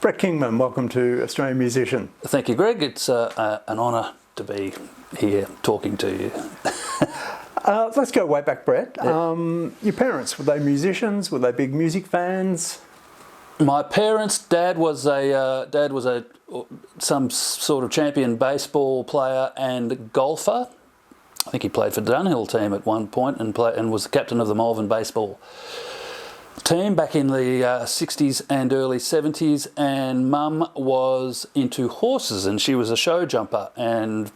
Brett Kingman, welcome to Australian Musician. Thank you, Greg. It's an honour to be here talking to you. Let's go way back, Brett. Your parents, were they musicians? Were they big music fans? My parents, Dad was some sort of champion baseball player and golfer. I think he played for the Dunhill team at one point and was the captain of the Malvern baseball team back in the 60s and early 70s. And Mum was into horses, and she was a show jumper and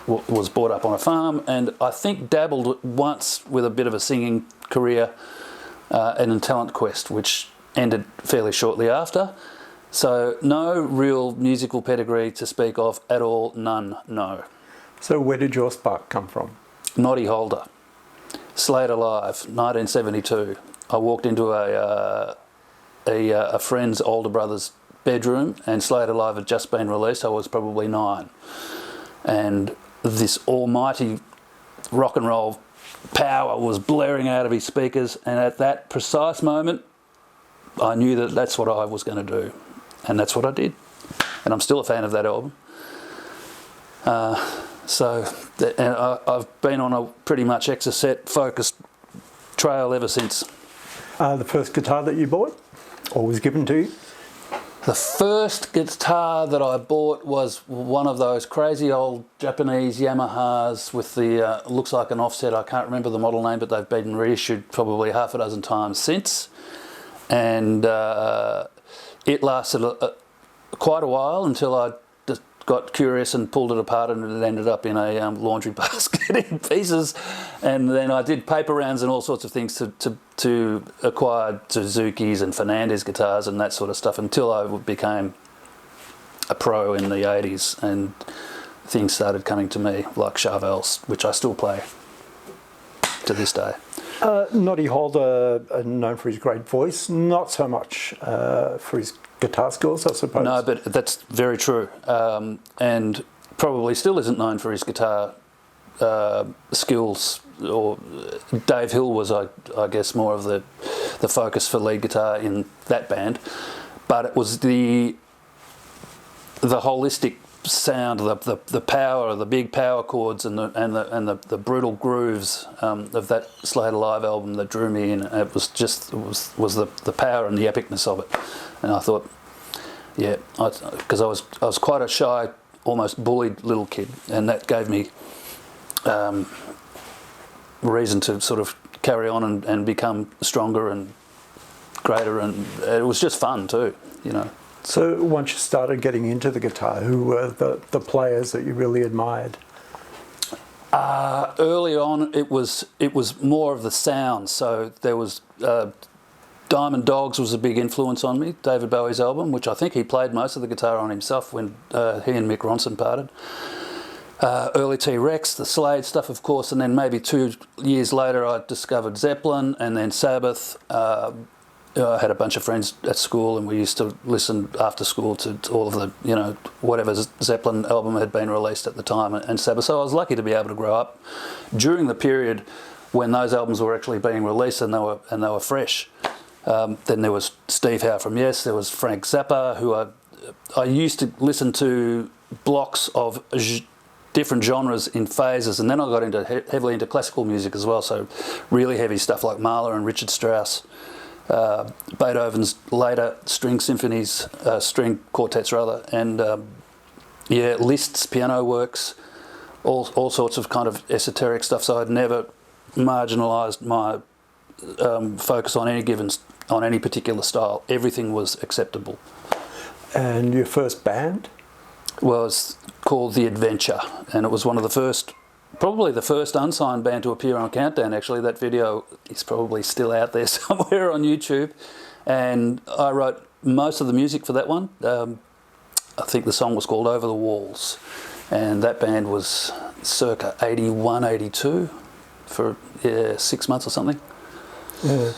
was brought up on a farm, and I think dabbled once with a bit of a singing career and in Talent Quest, which ended fairly shortly after. So no real musical pedigree to speak of at all, none, no. So where did your spark come from? Noddy Holder, Slayed Alive, 1972. I walked into a friend's older brother's bedroom, and Slayed Alive had just been released. I was probably 9. And this almighty rock and roll power was blaring out of his speakers, and at that precise moment, I knew that that's what I was going to do. And that's what I did. And I'm still a fan of that album. I've been on a pretty much Exocet focused trail ever since. The first guitar that you bought or was given to you? The first guitar that I bought was one of those crazy old Japanese Yamahas with the, looks like an offset. I can't remember the model name, but they've been reissued probably half a dozen times since. And it lasted quite a while until I just got curious and pulled it apart, and it ended up in a laundry basket in pieces. And then I did paper rounds and all sorts of things to acquire Suzuki's and Fernandez guitars and that sort of stuff until I became a pro in the 80s, and things started coming to me like Charvel's, which I still play to this day. Noddy Holder, known for his great voice, not so much for his guitar skills, I suppose. No, but that's very true. And probably still isn't known for his guitar skills. Or Dave Hill was, I guess, more of the focus for lead guitar in that band. But it was the holistic sound, the power, the big power chords, and the brutal grooves of that Slayed Alive album that drew me in. It was the power and the epicness of it, and I thought, yeah, because I was quite a shy, almost bullied little kid, and that gave me reason to sort of carry on and become stronger and greater, and it was just fun too, you know. So once you started getting into the guitar, who were the players that you really admired? Early on, it was more of the sound. So there was Diamond Dogs was a big influence on me. David Bowie's album, which I think he played most of the guitar on himself when he and Mick Ronson parted. Early T-Rex, the Slade stuff, of course, and then maybe 2 years later, I discovered Zeppelin, and then Sabbath. I had a bunch of friends at school, and we used to listen after school to all of the, you know, whatever Zeppelin album had been released at the time, and Sabbath. So I was lucky to be able to grow up during the period when those albums were actually being released and they were fresh. Then there was Steve Howe from Yes. There was Frank Zappa, who I used to listen to blocks of different genres in phases, and then I got heavily into classical music as well. So really heavy stuff like Mahler and Richard Strauss. Beethoven's later string symphonies, string quartets rather, and Liszt's piano works, all sorts of kind of esoteric stuff. So I'd never marginalised my focus on any particular style. Everything was acceptable. And your first band was called The Adventure, and it was one of the first. Probably the first unsigned band to appear on Countdown, actually. That video is probably still out there somewhere on YouTube. And I wrote most of the music for that one. I think the song was called Over the Walls. And that band was circa 81, 82 for 6 months or something. Yeah.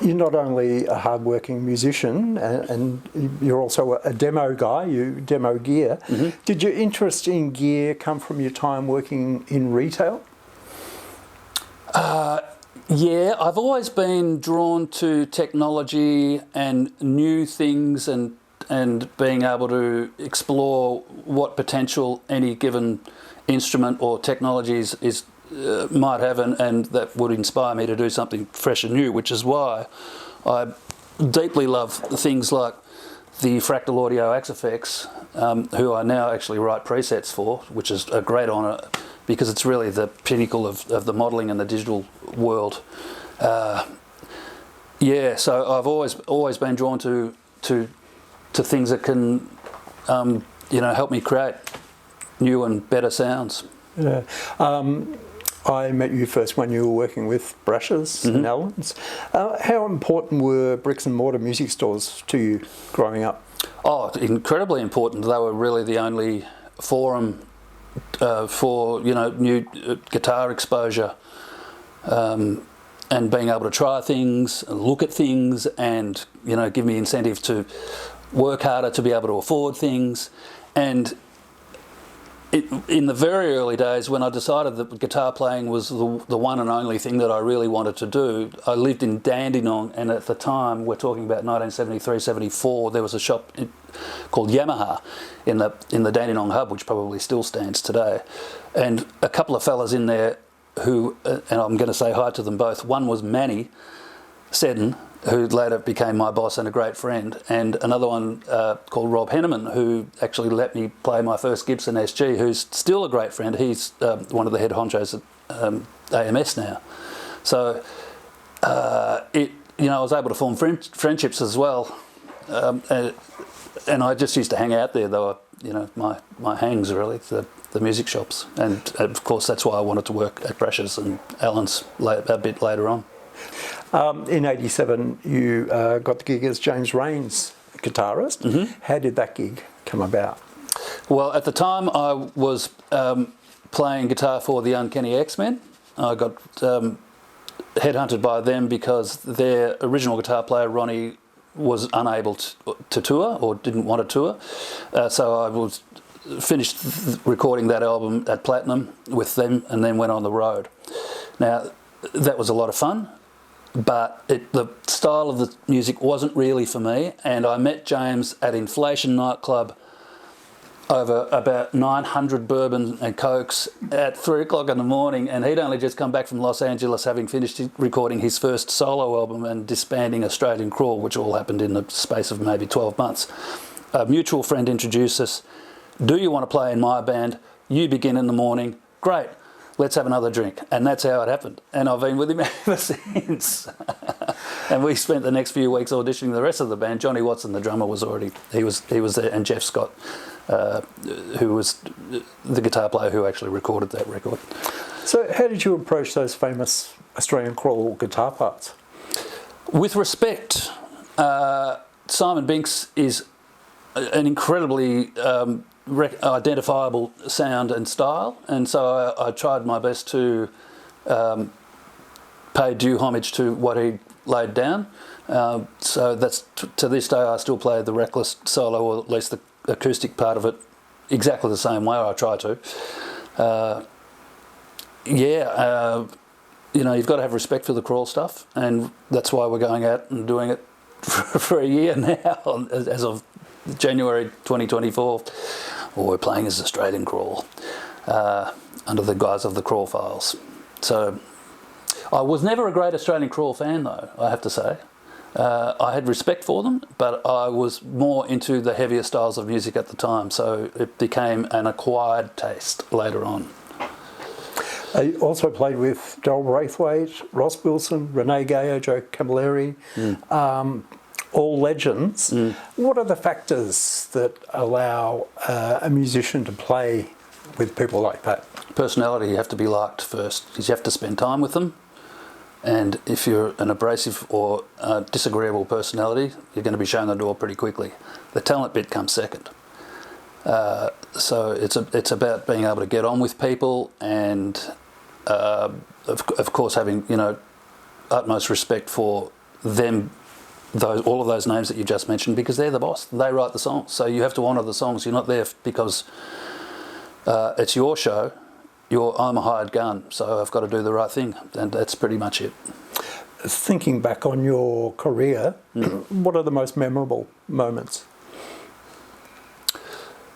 You're not only a hard-working musician, and you're also a demo guy. You demo gear. Mm-hmm. Did your interest in gear come from your time working in retail? Yeah, I've always been drawn to technology and new things and and being able to explore what potential any given instrument or technologies might have, and that would inspire me to do something fresh and new, which is why I deeply love things like the Fractal Audio Axe Effects, who I now actually write presets for, which is a great honour because it's really the pinnacle of the modelling and the digital world. Yeah, so I've always been drawn to things that can, help me create new and better sounds. Yeah. I met you first when you were working with Brashes and Allens. How important were bricks and mortar music stores to you growing up? Oh, incredibly important. They were really the only forum for new guitar exposure, and being able to try things, and look at things, and give me incentive to work harder to be able to afford things. And in the very early days, when I decided that guitar playing was the one and only thing that I really wanted to do, I lived in Dandenong, and at the time, we're talking about 1973-74, there was a shop called Yamaha in the Dandenong hub, which probably still stands today. And a couple of fellas in there who, and I'm going to say hi to them both, one was Manny Seddon, who later became my boss and a great friend, and another one called Rob Henneman, who actually let me play my first Gibson SG, who's still a great friend. He's one of the head honchos at AMS now. So I was able to form friendships as well, and I just used to hang out there. They were, my hangs really, the music shops, and of course that's why I wanted to work at Brashes and Allens a bit later on. In '87, you got the gig as James Reyne's guitarist. How did that gig come about? Well, at the time I was playing guitar for the Uncanny X-Men. I got headhunted by them because their original guitar player, Ronnie, was unable to tour or didn't want to tour. So I was finished recording that album at Platinum with them and then went on the road. Now, that was a lot of fun. But the style of the music wasn't really for me, and I met James at Inflation nightclub over about 900 bourbon and cokes at 3 o'clock in the morning, and he'd only just come back from Los Angeles having finished recording his first solo album and disbanding Australian Crawl, which all happened in the space of maybe 12 months. A mutual friend introduced us. Do you want to play in my band? You begin in the morning. Great. Let's have another drink. And that's how it happened. And I've been with him ever since. And we spent the next few weeks auditioning the rest of the band. Johnny Watson, the drummer, was there, and Jeff Scott, who was the guitar player who actually recorded that record. So how did you approach those famous Australian Crawl guitar parts? With respect, Simon Binks is an incredibly identifiable sound and style, and so I tried my best to pay due homage to what he laid down. So that's to this day I still play the Reckless solo, or at least the acoustic part of it, exactly the same way. I try to. You've got to have respect for the Crawl stuff, and that's why we're going out and doing it for a year now, as of January 2024. Or we're playing as Australian Crawl under the guise of the Crawl Files. So I was never a great Australian Crawl fan, though, I have to say. I had respect for them, but I was more into the heavier styles of music at the time, so it became an acquired taste later on. You also played with Daryl Braithwaite, Ross Wilson, Renee Geyer, Joe Camilleri, all legends. What are the factors that allow a musician to play with people like that? Personality. You have to be liked first, because you have to spend time with them. And if you're an abrasive or disagreeable personality, you're going to be shown the door pretty quickly. The talent bit comes second. So it's about being able to get on with people, and of course having utmost respect for them. All of those names that you just mentioned, because they're the boss. They write the songs, so you have to honour the songs. You're not there because it's your show. I'm a hired gun, so I've got to do the right thing, and that's pretty much it. Thinking back on your career, what are the most memorable moments?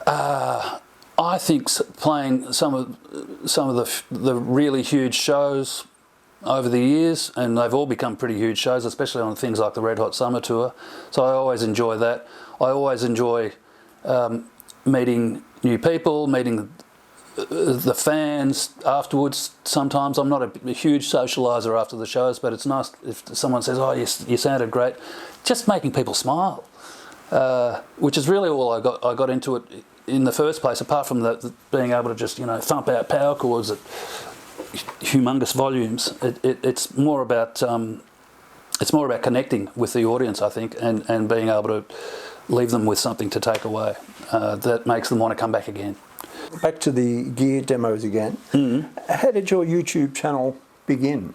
I think playing some of the really huge shows over the years, and they've all become pretty huge shows, especially on things like the Red Hot Summer Tour. So I always enjoy that. I always enjoy meeting new people, meeting the fans afterwards. Sometimes I'm not a huge socialiser after the shows, but it's nice if someone says, "Oh, you sounded great." Just making people smile, which is really all I got into it in the first place. Apart from being able to just thump out power chords at humongous volumes, it's more about connecting with the audience, I think, and being able to leave them with something to take away that makes them want to come back again. Back to the gear demos again. How did your YouTube channel begin?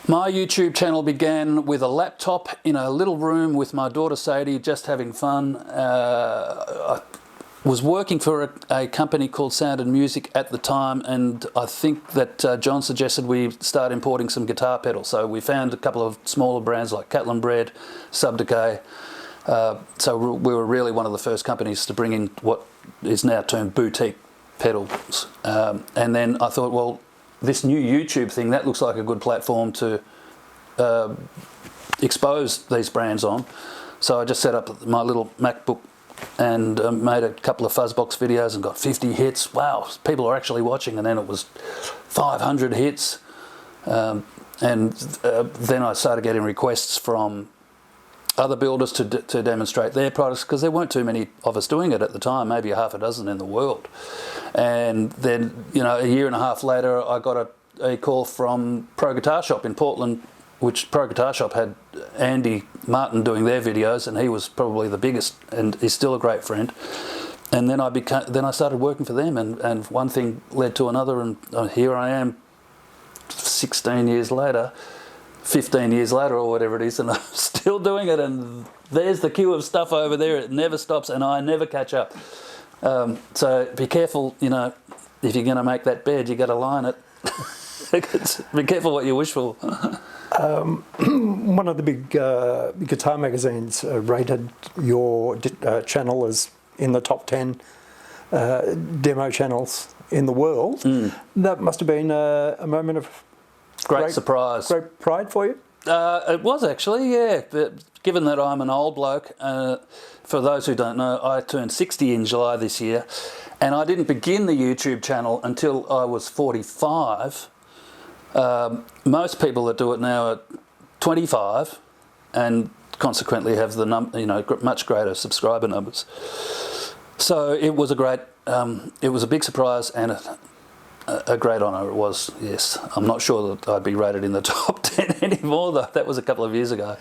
My YouTube channel began with a laptop in a little room with my daughter Sadie, just having fun. I was working for a company called Sound and Music at the time, and I think that John suggested we start importing some guitar pedals. So we found a couple of smaller brands like Catlin Bread, Subdecay. So we were really one of the first companies to bring in what is now termed boutique pedals. And then I thought, well, this new YouTube thing, that looks like a good platform to expose these brands on. So I just set up my little MacBook and made a couple of Fuzzbox videos and got 50 hits. Wow, people are actually watching. And then it was 500 hits. And then I started getting requests from other builders to demonstrate their products, because there weren't too many of us doing it at the time, maybe half a dozen in the world. And then, a year and a half later, I got a call from Pro Guitar Shop in Portland, which Pro Guitar Shop had Andy Martin doing their videos, and he was probably the biggest, and he's still a great friend. And then I started working for them, and one thing led to another, and here I am 16 years later, 15 years later or whatever it is, and I'm still doing it, and there's the queue of stuff over there. It never stops, and I never catch up. So be careful, if you're going to make that bed, you got to line it. Be careful what you wish for. One of the big guitar magazines rated your channel as in the top 10 demo channels in the world. That must have been a moment of great surprise. Great pride for you? It was actually, yeah. But given that I'm an old bloke, for those who don't know, I turned 60 in July this year, and I didn't begin the YouTube channel until I was 45. Most people that do it now are 25, and consequently have the much greater subscriber numbers. So it was it was a big surprise and a great honour. It was, yes. I'm not sure that I'd be rated in the top 10 anymore, though. That was a couple of years ago.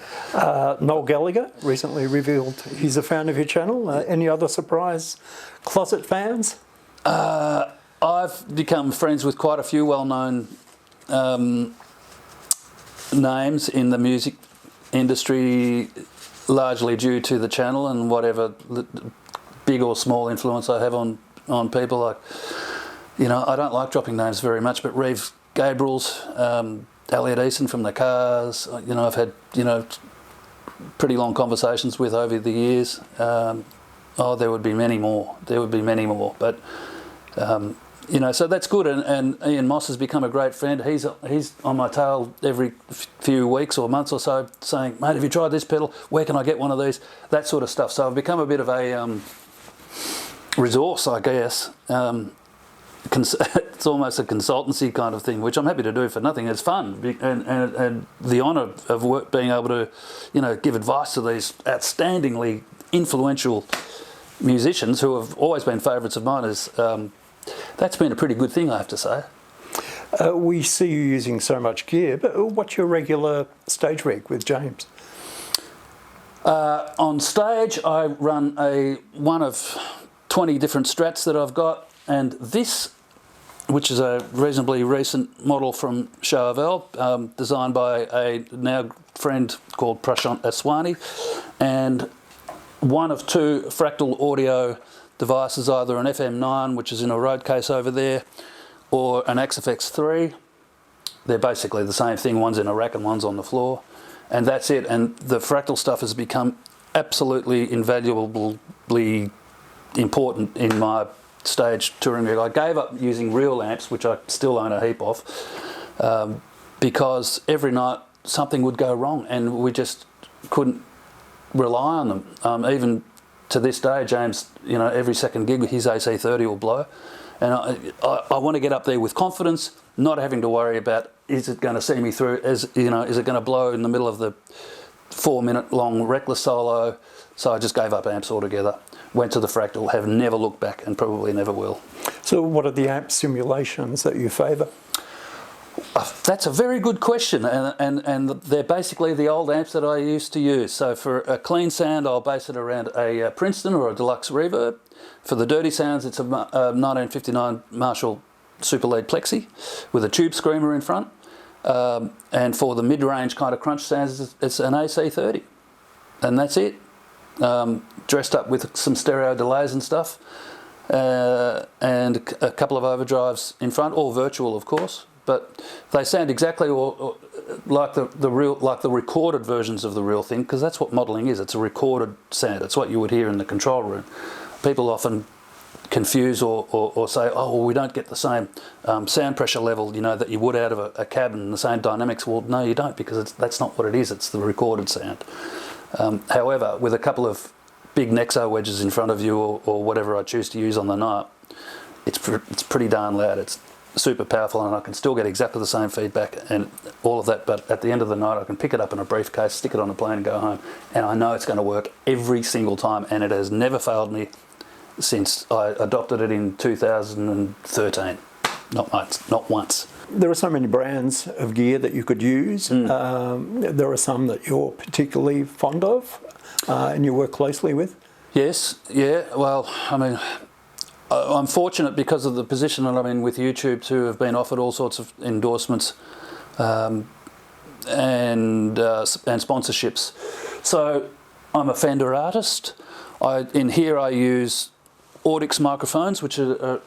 Noel Gallagher recently revealed he's a fan of your channel. Any other surprise closet fans? I've become friends with quite a few well-known names in the music industry, largely due to the channel and whatever big or small influence I have on people. Like, I don't like dropping names very much, but Reeve Gabriel's, Elliot Eason from the Cars, I've had, pretty long conversations with over the years. There would be many more. But, so that's good. And Ian Moss has become a great friend. He's on my tail every few weeks or months or so saying, mate, have you tried this pedal? Where can I get one of these? That sort of stuff. So I've become a bit of a resource, I guess. It's almost a consultancy kind of thing, which I'm happy to do for nothing. It's fun, and the honour of being able to, give advice to these outstandingly influential musicians who have always been favourites of mine is that's been a pretty good thing, I have to say. We see you using so much gear, but what's your regular stage rig with James? On stage, I run one of 20 different Strats that I've got, and this, which is a reasonably recent model from Charvel, designed by a now friend called Prashant Aswani, and one of two Fractal audio devices, either an FM9, which is in a road case over there, or an XFX3. They're basically the same thing. One's in a rack and one's on the floor. And that's it. And the Fractal stuff has become absolutely invaluably important in my stage touring. I gave up using real amps, which I still own a heap of, because every night something would go wrong and we just couldn't rely on them. Even to this day, James, every second gig his AC30 will blow, and I want to get up there with confidence, not having to worry about is it going to see me through, is it going to blow in the middle of the 4-minute long reckless solo. So I just gave up amps altogether, went to the Fractal, have never looked back and probably never will. So what are the amp simulations that you favour? That's a very good question, and they're basically the old amps that I used to use. So for a clean sound, I'll base it around a Princeton or a Deluxe Reverb. For the dirty sounds, it's a 1959 Marshall Super Lead Plexi with a tube screamer in front. And for the mid-range kind of crunch sounds, it's an AC30, and that's it. Dressed up with some stereo delays and stuff, and a couple of overdrives in front, all virtual, of course. But they sound exactly like the recorded versions of the real thing, because that's what modelling is. It's a recorded sound. It's what you would hear in the control room. People often confuse or say, oh, well, we don't get the same sound pressure level, that you would out of a cabin, and the same dynamics. Well, no, you don't, because that's not what it is. It's the recorded sound. However, with a couple of big Nexo wedges in front of you, or whatever I choose to use on the night, it's pretty darn loud. It's super powerful, and I can still get exactly the same feedback and all of that, but at the end of the night I can pick it up in a briefcase, stick it on a plane and go home, and I know it's going to work every single time, and it has never failed me since I adopted it in 2013. Not once. There are so many brands of gear that you could use. There are some that you're particularly fond of and you work closely with. Yes, yeah, well, I mean, I'm fortunate because of the position that I'm in with YouTube to have been offered all sorts of endorsements and sponsorships. So I'm a Fender artist. In here I use Audix Microphones, which are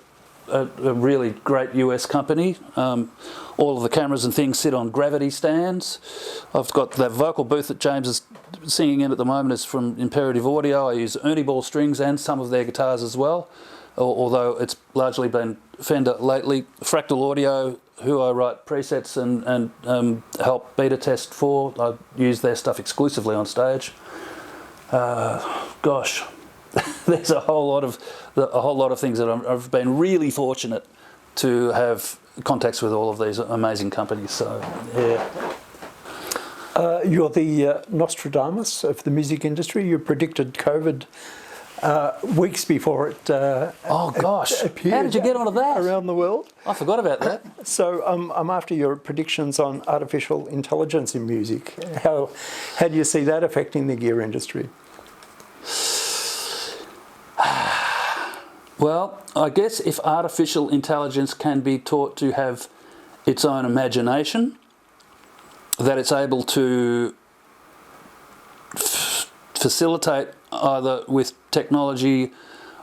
a really great US company. All of the cameras and things sit on gravity stands. I've got the vocal booth that James is singing in at the moment is from Imperative Audio. I use Ernie Ball strings and some of their guitars as well, although it's largely been Fender lately. Fractal Audio, who I write presets and help beta test for. I use their stuff exclusively on stage. Gosh, there's a whole lot of things that I've been really fortunate to have contacts with all of these amazing companies. So yeah. You're the Nostradamus of the music industry. You predicted COVID weeks before it oh gosh, appeared. How did you get onto that? Around the world. I forgot about that. So I'm after your predictions on artificial intelligence in music. How do you see that affecting the gear industry? Well, I guess if artificial intelligence can be taught to have its own imagination, that it's able to facilitate either with technology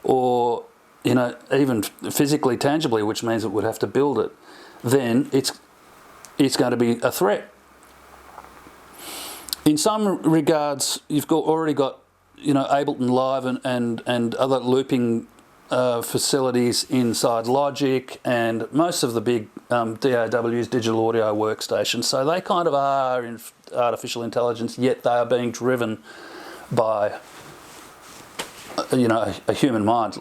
or even physically, tangibly, which means it would have to build it, then it's going to be a threat. In some regards, you've already got Ableton Live and other looping facilities inside Logic and most of the big DAWs, digital audio workstations. So they kind of are in artificial intelligence, yet they are being driven by a human mind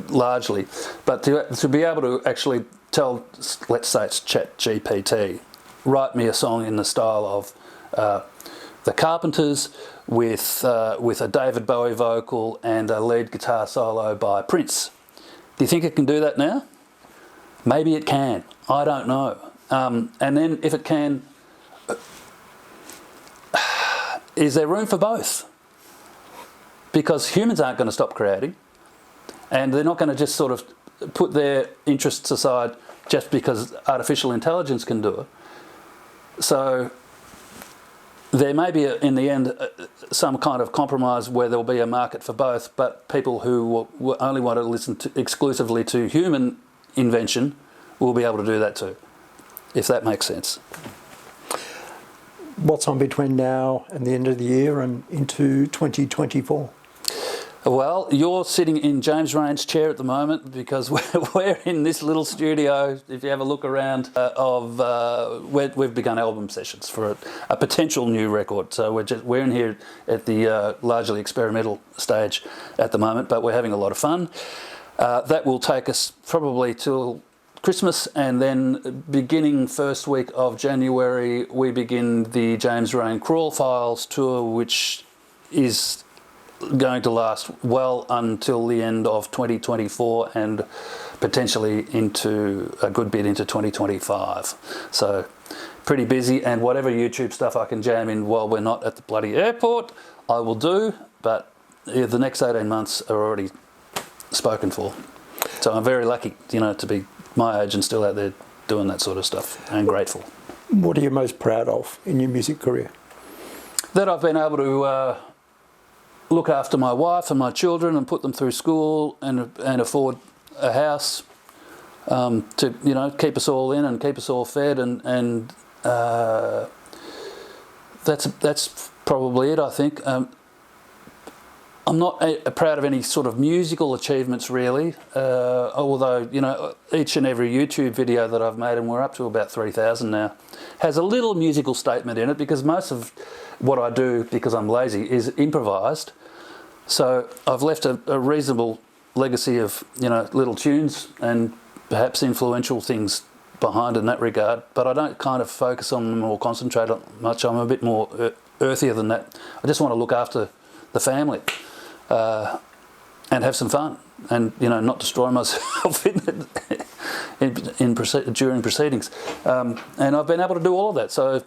largely. But to be able to actually tell, let's say it's ChatGPT, write me a song in the style of the Carpenters with a David Bowie vocal and a lead guitar solo by Prince. Do you think it can do that now? Maybe it can. I don't know. And then if it can, is there room for both? Because humans aren't going to stop creating, and they're not going to just sort of put their interests aside just because artificial intelligence can do it. So there may be, in the end, some kind of compromise where there will be a market for both, but people who will only want to listen exclusively to human invention will be able to do that too, if that makes sense. What's on between now and the end of the year and into 2024? Well, you're sitting in James Reyne's chair at the moment because we're in this little studio. If you have a look around, we've begun album sessions for a potential new record. So we're in here at the largely experimental stage at the moment, but we're having a lot of fun. That will take us probably till Christmas, and then beginning first week of January, we begin the James Reyne Crawl Files tour, which is going to last well until the end of 2024 and potentially into a good bit into 2025. So pretty busy, and whatever YouTube stuff I can jam in while we're not at the bloody airport, I will do, but the next 18 months are already spoken for. So I'm very lucky, to be my age and still out there doing that sort of stuff, and grateful. What are you most proud of in your music career? That I've been able to look after my wife and my children and put them through school and afford a house to keep us all in and keep us all fed, and that's probably it, I think. I'm not proud of any sort of musical achievements really, although each and every YouTube video that I've made, and we're up to about 3,000 now, has a little musical statement in it, because most of what I do, because I'm lazy, is improvised. So I've left a reasonable legacy of little tunes and perhaps influential things behind in that regard, but I don't kind of focus on them or concentrate on much. I'm a bit more earthier than that. I just want to look after the family and have some fun, and not destroy myself during proceedings. And I've been able to do all of that, so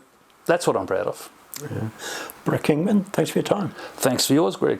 that's what I'm proud of. Yeah. Brett Kingman, thanks for your time. Thanks for yours, Greg.